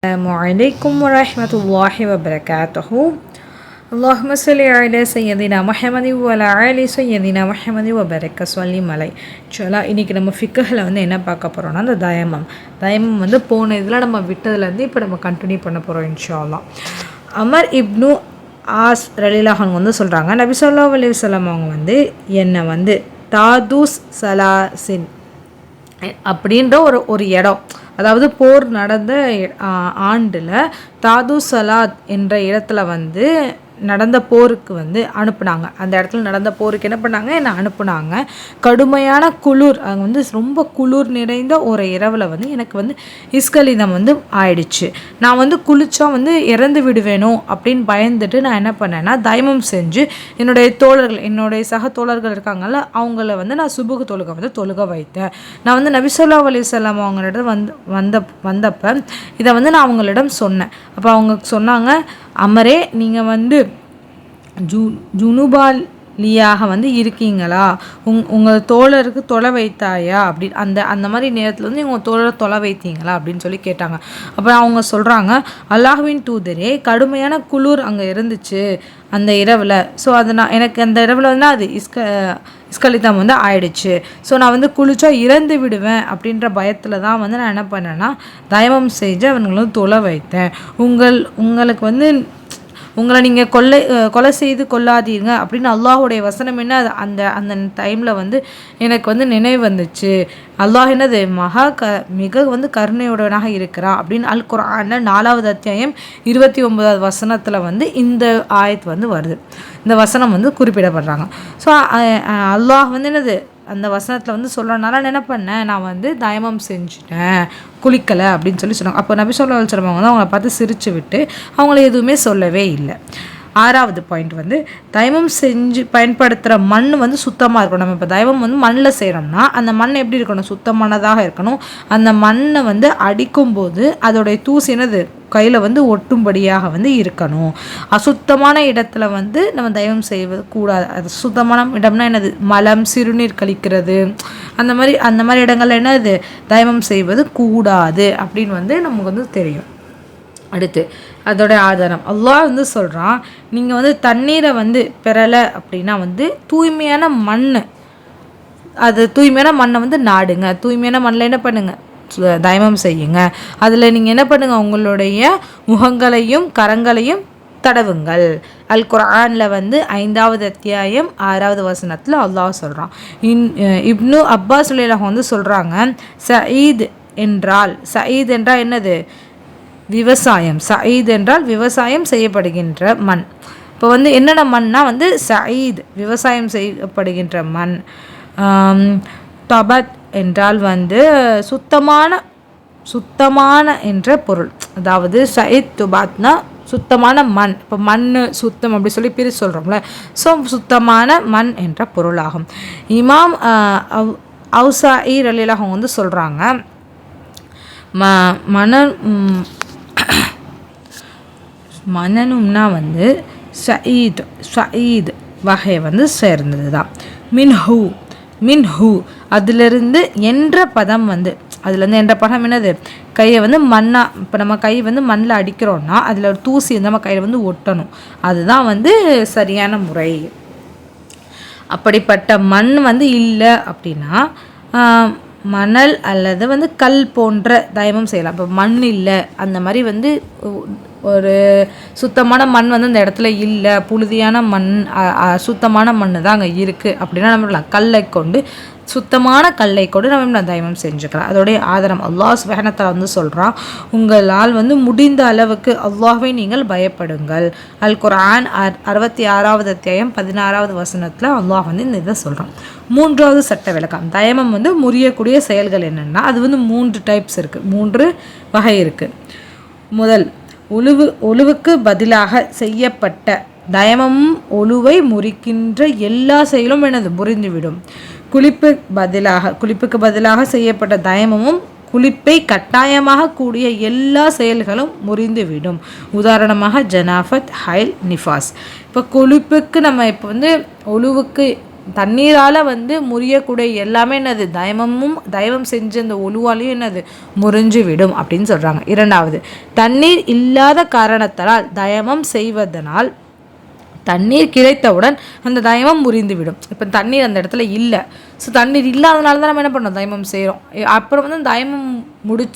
Assalamualaikum warahmatullahi wabarakatuh. Allahumma salli ala sayyidina Muhammad wa ala ali sayyidina Muhammad wa baraka sallim alai. இன்ஷால்லா இன்னைக்கு நம்ம ஃபிக்ஹ்ல என்ன பார்க்க போறோம்னா அந்த தயமம் போன இதில் நம்ம விட்டதுலேருந்து இப்போ நம்ம கண்டினியூ பண்ண போகிறோம் இன்ஷால்லா. அமர் இப்னு ஆஸ் ரலியல்லாஹு அன்ஹு சொல்கிறாங்க, நபி ஸல்லல்லாஹு அலைஹி வஸல்லம் அவங்க என்னை தாதூஸ் சலாசின் அப்படின்ற ஒரு இடம், அதாவது போர் நடந்த ஆண்டில் தாது சலாத் என்ற இடத்துல நடந்த போருக்கு அனுப்புனாங்க. அந்த இடத்துல நடந்த போருக்கு என்ன பண்ணாங்க, என்னை அனுப்புனாங்க. கடுமையான குளிர், அங்கே ரொம்ப குளிர் நிறைந்த ஒரு இரவில் எனக்கு இஸ்கலிதம் ஆயிடுச்சு. நான் குளிச்சா இறந்து விடுவேனோ அப்படின்னு பயந்துட்டு நான் என்ன பண்ணேன்னா தயமம் செஞ்சு என்னுடைய சக தோழர்கள் இருக்காங்கல்ல அவங்கள நான் சுபுகு தொழுக வைத்தேன். நான் நபி ஸல்லல்லாஹு அலைஹி வஸல்லம் அவங்களிடம் வந்தப்போ இதை நான் அவங்களிடம் சொன்னேன். அப்போ அவங்க சொன்னாங்க, அமரே நீங்கள் ஜுனுபாலியாக இருக்கீங்களா, உங்கள் தோழருக்கு தொலை வைத்தாயா அப்படின்னு அந்த மாதிரி நேரத்தில் உங்கள் தோழரை தொலை வைத்தீங்களா அப்படின்னு சொல்லி கேட்டாங்க. அப்புறம் அவங்க சொல்கிறாங்க, அல்லாஹ்வின் தூதரே, கடுமையான குளிர் அங்கே இருந்துச்சு அந்த இரவில். ஸோ எனக்கு அந்த இரவில் அது இஸ்கலிதம் ஆயிடுச்சு. ஸோ நான் குளிச்சா இறந்து விடுவேன் அப்படின்ற பயத்தில் தான் நான் என்ன பண்ணேன்னா தயமம் செஞ்சு அவங்களும் தொலை வைத்தேன். உங்களுக்கு உங்களை நீங்கள் கொலை செய்து கொள்ளாதீங்க அப்படின்னு அல்லாஹுடைய வசனம் அந்த டைமில் எனக்கு நினைவு வந்துச்சு. அல்லாஹ் மிக கருணையுடனாக இருக்கிறான் அப்படின்னு அல் குர்ஆனில் 4வது அத்தியாயம் 29வது வசனத்தில் இந்த ஆயத் வருது. இந்த வசனம் குறிப்பிடப்படுறாங்க. ஸோ அல்லாஹ் அந்த வசனத்தில் சொல்கிறனால என்ன பண்ணேன், நான் தயமம் செஞ்சுட்டேன், குளிக்கலை அப்படின்னு சொன்னாங்க. அப்போ நபி ஸல்லல்லாஹு அலைஹி வஸல்லம் அவங்கள பார்த்து சிரித்து விட்டு அவங்கள எதுவுமே சொல்லவே இல்லை. 6வது பாயிண்ட், தயமம் செஞ்சு பயன்படுத்துகிற மண் சுத்தமாக இருக்கணும். நம்ம இப்போ தயமம் மண்ணில் செய்கிறோம்னா அந்த மண் எப்படி இருக்கணும், சுத்தமானதாக இருக்கணும். அந்த மண்ணை அடிக்கும்போது அதோடைய தூசினது கையில் ஒட்டும்படியாக இருக்கணும். அசுத்தமான இடத்துல நம்ம தயமம் செய்வது கூடாது. அது சுத்தமான இடம்னா என்னது, மலம் சிறுநீர் கழிக்கிறது அந்த மாதிரி இடங்கள்ல என்னது தயமம் செய்வது கூடாது அப்படின்னு நமக்கு தெரியும். அடுத்து அதோட ஆதாரம் அல்லாஹ் சொல்கிறான், நீங்கள் தண்ணீரை பெறலை அப்படின்னா தூய்மையான மண், தூய்மையான மண்ணை நாடுங்க. தூய்மையான மண்ணில் என்ன பண்ணுங்க, தயமம் செய்யுங்க. அதில் நீங்கள் என்ன பண்ணுங்க, உங்களுடைய முகங்களையும் கரங்களையும் தடவுங்கள். அல் குர்ஆனில் 5வது அத்தியாயம் 6வது வசனத்தில் அல்லாஹ் சொல்கிறான். இப்னு அப்பாஸ் ரலியல்லாஹு அன்ஹு சொல்கிறாங்க, சயீத் என்றால் என்னது, விவசாயம். சயீத் என்றால் விவசாயம் செய்யப்படுகின்ற மண். இப்போ என்னென்ன மண்ணா சயீத் விவசாயம் செய்யப்படுகின்ற மண். தபத் என்றால் சுத்தமான என்ற பொருள். அதாவது சயீத் துபாத்னா சுத்தமான மண். இப்போ மண் சுத்தம் அப்படி சொல்லி பிரித்து சொல்கிறோம்ல, ஸோ சுத்தமான மண் என்ற பொருளாகும். இமாம் அவுசாஇ ரலியல்லாஹு அன்ஹு சொல்கிறாங்க, மனனும்னா சயீத் வகை சேர்ந்தது தான். மின்ஹு அதிலிருந்து என்ற பதம் அதுலேருந்து என்ற பதம் என்னது, கையை மண்ணாக, இப்போ நம்ம கை மண்ணில் அடிக்கிறோன்னா அதில் ஒரு தூசி நம்ம கையில் ஒட்டணும். அதுதான் சரியான முறை. அப்படிப்பட்ட மண் இல்லை அப்படின்னா மணல் அல்லது கல் போன்ற தயமம் செய்யலாம். இப்போ மண் இல்லை, அந்த மாதிரி ஒரு சுத்தமான மண் அந்த இடத்துல இல்லை, புழுதியான மண் சுத்தமான மண் தான் அங்கே இருக்குது அப்படின்னா நம்ம சுத்தமான கல்லை கொண்டு நம்ம தயமம் செஞ்சுக்கலாம். அதோடைய ஆதாரம் அல்லாஹ் சுப்ஹானஹு வ தஆலா சொல்கிறான், உங்களால் முடிந்த அளவுக்கு அல்லாஹ்வை நீங்கள் பயப்படுங்கள். அல் குர்ஆன் 66வது அத்தியாயம் 16வது வசனத்தில் அல்லாஹ் இதை சொல்கிறான். 3வது சட்ட விளக்கம், தயமம் முறியக்கூடிய செயல்கள் என்னென்னா அது 3 டைப்ஸ் இருக்குது, 3 வகை இருக்குது. முதல், ஒழுவுக்கு பதிலாக செய்யப்பட்ட தயமமும் ஒழுவை முறிக்கின்ற எல்லா செயலும் முறிந்துவிடும். குளிப்புக்கு பதிலாக செய்யப்பட்ட தயமமும் குளிப்பை கட்டாயமாக கூடிய எல்லா செயல்களும் முறிந்துவிடும். உதாரணமாக ஜனாஃபத், ஹைல், நிஃபாஸ். இப்போ குளிப்புக்கு நம்ம இப்போ ஒழுவுக்கு தண்ணீரால் வந்து முறியக்கூடிய எல்லாமே என்னது தயமம் செஞ்ச அந்த ஒழுவாலையும் என்னது முறிஞ்சு விடும் அப்படின்னு சொல்கிறாங்க. இரண்டாவது, தண்ணீர் இல்லாத காரணத்தால் தயமம் செய்வதனால் தண்ணீர் கிடைத்தவுடன் அந்த தயமம் முறிந்துவிடும். இப்போ தண்ணீர் அந்த இடத்துல இல்லை, ஸோ தண்ணீர் இல்லாதனால தான் நம்ம என்ன பண்ணோம், தயமம் செய்கிறோம். அப்புறம் வந்து தயமம்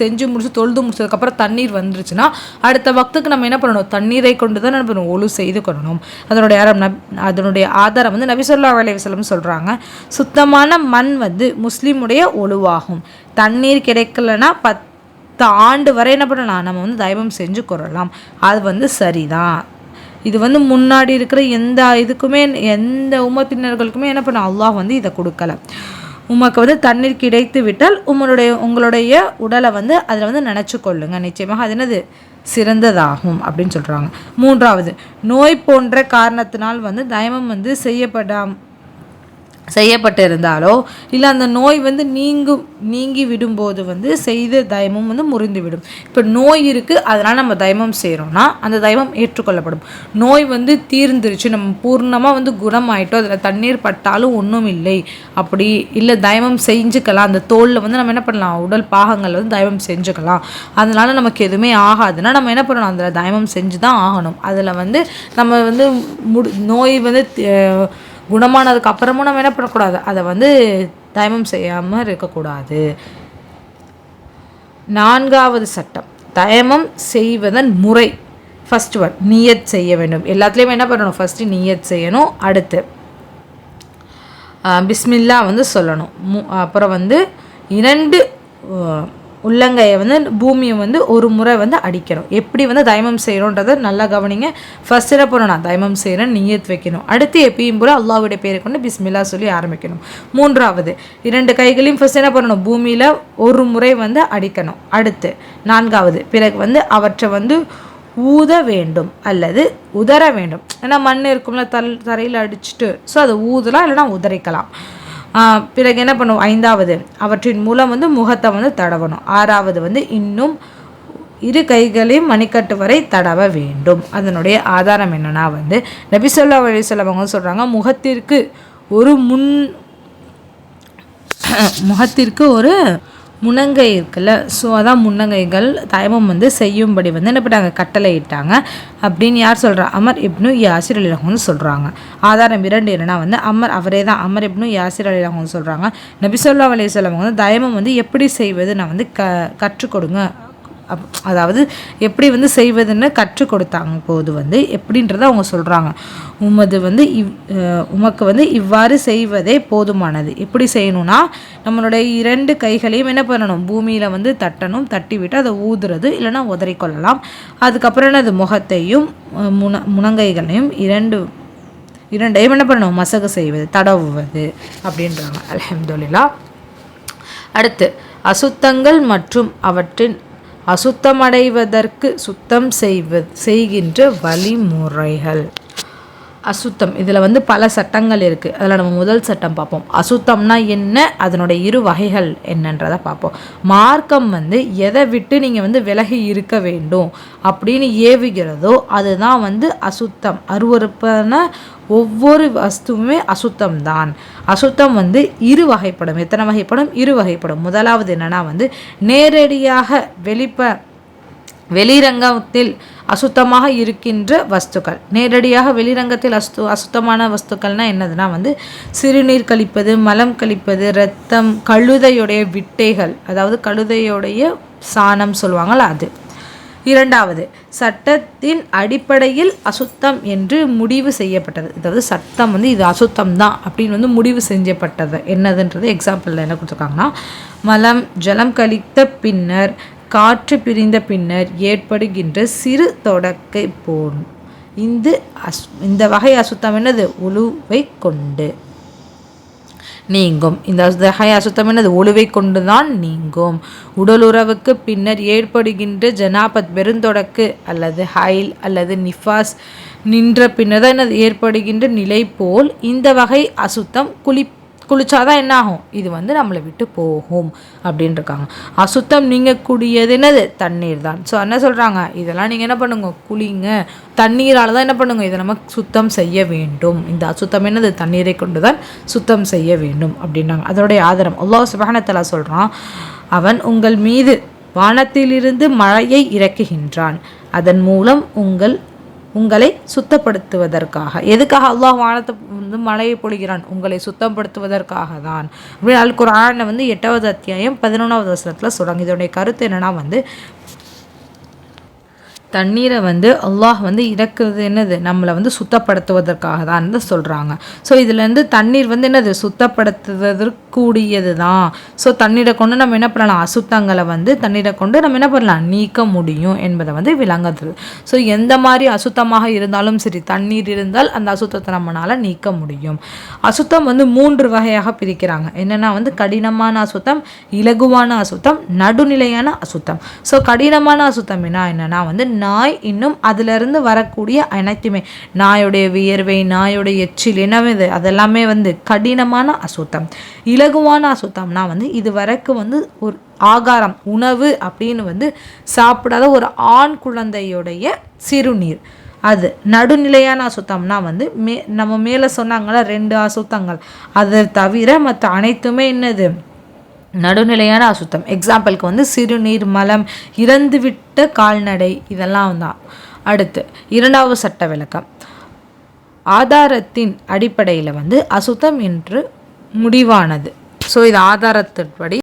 செஞ்சு முடிச்சு தொழுது முடிச்சதுக்கப்புறம் தண்ணீர் வந்துருச்சுன்னா அடுத்த வக்துக்கு நம்ம என்ன பண்ணணும், தண்ணீரை கொண்டு தான் நம்ம ஒழு செய்து கொள்ளணும். அதனுடைய ஆதாரம் வந்து நபி ஸல்லல்லாஹு அலைஹி வஸல்லம் சொல்கிறாங்க, சுத்தமான மண் வந்து முஸ்லீமுடைய ஒழுவாகும். தண்ணீர் கிடைக்கலன்னா 10 ஆண்டு வரை என்ன பண்ணலாம், நம்ம வந்து தயமம் செஞ்சு கொள்ளலாம். அது வந்து சரிதான். இது வந்து முன்னாடி இருக்கிற எந்த உம்மத்தினர்களுக்குமே என்ன பண்ண அல்லாஹ் வந்து இதை கொடுக்கல. உமக்கு வந்து தண்ணீர் கிடைத்து விட்டால் உங்களுடைய உடலை வந்து அதில் வந்து நினச்சி கொள்ளுங்க, நிச்சயமாக அது என்னது சிறந்ததாகும் அப்படின்னு சொல்கிறாங்க. மூன்றாவது, நோய் போன்ற காரணத்தினால் வந்து தயமம் வந்து செய்யப்பட்டிருந்தாலோ இல்லை அந்த நோய் வந்து நீங்கி விடும்போது வந்து செய்த தயமம் வந்து முறிந்துவிடும். இப்போ நோய் இருக்குது, அதனால் நம்ம தயமம் செய்கிறோன்னா அந்த தயமம் ஏற்றுக்கொள்ளப்படும். நோய் வந்து தீர்ந்துருச்சு, நம்ம பூர்ணமாக வந்து குணமாயிட்டோம், அதில் தண்ணீர் பட்டாலும் ஒன்றும் இல்லை அப்படி இல்லை, தயமம் செஞ்சுக்கலாம். அந்த தோலில் வந்து நம்ம என்ன பண்ணலாம், உடல் பாகங்கள் வந்து தயமம் செஞ்சுக்கலாம். அதனால் நமக்கு எதுவுமே ஆகாதுன்னா நம்ம என்ன பண்ணணும், அதில் தயமம் செஞ்சு தான் ஆகணும். அதில் வந்து நம்ம வந்து நோய் வந்து குணமானதுக்கு அப்புறமும் நம்ம என்ன பண்ணக்கூடாது, அதை வந்து தயமம் செய்யாமல் இருக்கக்கூடாது. நான்காவது சட்டம், தயமம் செய்வதன் முறை. ஃபர்ஸ்ட் ஒன், நியத் செய்ய வேண்டும். எல்லாத்துலேயுமே என்ன பண்ணணும், ஃபஸ்ட்டு நியத் செய்யணும். அடுத்து பிஸ்மில்லா வந்து சொல்லணும். அப்புறம் வந்து 2 உள்ளங்கையை வந்து பூமியை வந்து ஒரு முறை வந்து அடிக்கணும். எப்படி வந்து தயமம் செய்கிறோன்றதை நல்லா கவனிங்க. ஃபர்ஸ்ட் என்ன பண்ணணும், நான் தயமம் செய்கிறேன் நியத் வைக்கணும். அடுத்து எப்பயும் போல அல்லாஹ்வுடைய பேரை கொண்டு பிஸ்மில்லா சொல்லி ஆரம்பிக்கணும். மூன்றாவது, 2 கைகளையும் ஃபர்ஸ்ட் என்ன பண்ணணும், பூமியில் ஒரு முறை வந்து அடிக்கணும். அடுத்து நான்காவது, பிறகு வந்து அவற்றை வந்து ஊத வேண்டும் அல்லது உதற வேண்டும். ஏன்னா மண் இருக்கும்ல, தரையில் அடிச்சுட்டு, ஸோ அதை ஊதலாம் இல்லைனா உதறிக்கலாம். பிறகு என்ன பண்ணுவோம், 5வது, அவற்றின் மூலம் வந்து முகத்தை வந்து தடவணும். 6வது வந்து இன்னும் 2 கைகளையும் மணிக்கட்டு வரை தடவ வேண்டும். அதனுடைய ஆதாரம் என்னன்னா வந்து நபி ஸல்லல்லாஹு அலைஹி வஸல்லம் அவங்க சொல்கிறாங்க, முகத்திற்கு ஒரு முனங்கை இருக்குல்ல, ஸோ அதான் முன்னங்கைகள் தயமம் வந்து செய்யும்படி வந்து என்ன பண்ணாங்க, கட்டளை இட்டாங்க அப்படின்னு யார் சொல்கிறா, அமர் இப்னு யாசிர் அலிஹு வந்து சொல்கிறாங்க. ஆதாரம் 2 என்னன்னா வந்து அவரே தான் அமர் இப்னு யாசிர் அலிஹு வந்து சொல்கிறாங்க, நபி ஸல்லல்லாஹு அலைஹி வஸல்லம் வந்து தயமம் வந்து எப்படி செய்வது நான் வந்து கற்றுக் கொடுங்க, அதாவது எப்படி வந்து செய்வதுன்னு கற்றுக் கொடுத்தாங்க போது வந்து எப்படின்றத அவங்க சொல்கிறாங்க. உமக்கு வந்து இவ்வாறு செய்வதே போதுமானது. எப்படி செய்யணும்னா, நம்மளுடைய 2 கைகளையும் என்ன பண்ணணும், பூமியில் வந்து தட்டணும், தட்டி விட்டு அதை ஊதுறது இல்லைன்னா உதறிக்கொள்ளலாம். அதுக்கப்புறம் என்னது, முகத்தையும் முனங்கைகளையும் இரண்டையும் என்ன பண்ணணும், மசகு செய்வது, தடவுவது அப்படின்றாங்க. அல்ஹம்துலில்லாஹ். அடுத்து அசுத்தங்கள் மற்றும் அவற்றின் அசுத்தமடைவதற்கு சுத்தம் செய்கின்ற வழிமுறைகள். அசுத்தம், இதில் வந்து பல சட்டங்கள் இருக்குது. அதில் நம்ம முதல் சட்டம் பார்ப்போம். அசுத்தம்னா என்ன, அதனுடைய 2 வகைகள் என்னன்றதை பார்ப்போம். மார்க்கம் வந்து எதை விட்டு நீங்கள் வந்து விலகி இருக்க வேண்டும் அப்படின்னு ஏவுகிறதோ அதுதான் வந்து அசுத்தம். அருவருப்பான ஒவ்வொரு வஸ்துவுமே அசுத்தம்தான். அசுத்தம் வந்து 2 வகைப்படும். எத்தனை வகைப்படும்? 2 வகைப்படும். முதலாவது என்னன்னா வந்து நேரடியாக வெளிரங்கத்தில் அசுத்தமாக இருக்கின்ற வஸ்துக்கள். நேரடியாக வெளிரங்கத்தில் அசுத்தமான வஸ்துக்கள்னால் என்னதுன்னா வந்து சிறுநீர் கழிப்பது, மலம் கழிப்பது, இரத்தம், கழுதையுடைய விட்டைகள், அதாவது கழுதையுடைய சாணம் சொல்லுவாங்கள்ல அது. 2வது, சட்டத்தின் அடிப்படையில் அசுத்தம் என்று முடிவு செய்யப்பட்டது. அதாவது சட்டம் வந்து இது அசுத்தம் தான் அப்படின்னு வந்து முடிவு செய்யப்பட்டது. என்னதுன்றது எக்ஸாம்பிளில் என்ன கொடுத்துருக்காங்கன்னா, மலம் ஜலம் கழித்த பின்னர் காற்று பிரிந்த பின்னர் ஏற்படுகின்ற சிறு தொடக்கை போன் இந்த வகை அசுத்தம் என்னது, ஒழுவை கொண்டு நீங்கும். இந்த வகை அசுத்தம் என்னது, ஒழுவை கொண்டு தான் நீங்கும். உடலுறவுக்கு பின்னர் ஏற்படுகின்ற ஜனாபத் பெருந்தொடக்கு அல்லது ஹைல் அல்லது நிஃபாஸ் நின்ற பின்னர் தான் என்னது ஏற்படுகின்ற நிலை போல் இந்த வகை அசுத்தம் குளிச்சாதான் என்ன ஆகும், இது வந்து நம்மளை விட்டு போகும் அப்படின்னு இருக்காங்க. அசுத்தம் நீங்கக்கூடியது என்னது, தண்ணீர் தான். ஸோ என்ன சொல்கிறாங்க, இதெல்லாம் நீங்கள் என்ன பண்ணுங்க, குளிங்க, தண்ணீரால் தான் என்ன பண்ணுங்க, இதை நம்ம சுத்தம் செய்ய வேண்டும். இந்த அசுத்தம் என்னது, தண்ணீரை கொண்டு தான் சுத்தம் செய்ய வேண்டும் அப்படின்னாங்க. அதோடைய ஆதாரம் அல்லாஹ் சுப்ஹானஹு வ தஆலா சொல்கிறான், அவன் உங்கள் மீது வானத்திலிருந்து மழையை இறக்குகின்றான், அதன் மூலம் உங்களை சுத்தப்படுத்துவதற்காக. எதுக்காக அல்லாஹ் வானத்தை வந்து மழையை பொழிகிறான், உங்களை சுத்தப்படுத்துவதற்காக தான். அப்படின்னு அல் குர்ஆன்ல வந்து 8வது அத்தியாயம் 11வது வசனத்தில் சொல்கிறாங்க. இதோடைய கருத்து என்னன்னா வந்து தண்ணீரை வந்து அல்லாஹ் வந்து இறக்குறது என்னது, நம்மளை வந்து சுத்தப்படுத்துவதற்காக தான் சொல்கிறாங்க. ஸோ இதுலேருந்து தண்ணீர் வந்து என்னது, சுத்தப்படுத்துவதற்கூடியது தான். ஸோ தண்ணீரை கொண்டு நம்ம என்ன பண்ணலாம், அசுத்தங்களை வந்து தண்ணீரை கொண்டு நம்ம என்ன பண்ணலாம், நீக்க முடியும் என்பதை வந்து விளங்குது. ஸோ எந்த மாதிரி அசுத்தமாக இருந்தாலும் சரி, தண்ணீர் இருந்தால் அந்த அசுத்தத்தை நம்மளால் நீக்க முடியும். அசுத்தம் வந்து 3 வகையாக பிரிக்கிறாங்க. என்னென்னா வந்து கடினமான அசுத்தம், இலகுவான அசுத்தம், நடுநிலையான அசுத்தம். ஸோ கடினமான அசுத்தம் என்னன்னா வந்து நாய் இன்னும் அதிலிருந்து வரக்கூடிய அனைத்துமே, நாயுடைய வியர்வை, நாயுடைய எச்சில் என்னது, அதெல்லாமே வந்து கடினமான அசுத்தம். இலகுவான அசுத்தம்னா வந்து இது வரைக்கும் வந்து ஒரு ஆகாரம், உணவு அப்படின்னு வந்து சாப்பிடாத ஒரு ஆண் குழந்தையுடைய சிறுநீர், அது. நடுநிலையான அசுத்தம்னா வந்து நம்ம மேலே சொன்னாங்களா 2 அசுத்தங்கள், அதை தவிர மற்ற அனைத்துமே என்னது, நடுநிலையான அசுத்தம். எக்ஸாம்பிளுக்கு வந்து சிறுநீர், மலம், இறந்துவிட்ட கால்நடை, இதெல்லாம் தான். அடுத்து 2வது சட்ட விளக்கம், ஆதாரத்தின் அடிப்படையில் வந்து அசுத்தம் என்று முடிவானது. ஸோ இது ஆதாரத்தின்படி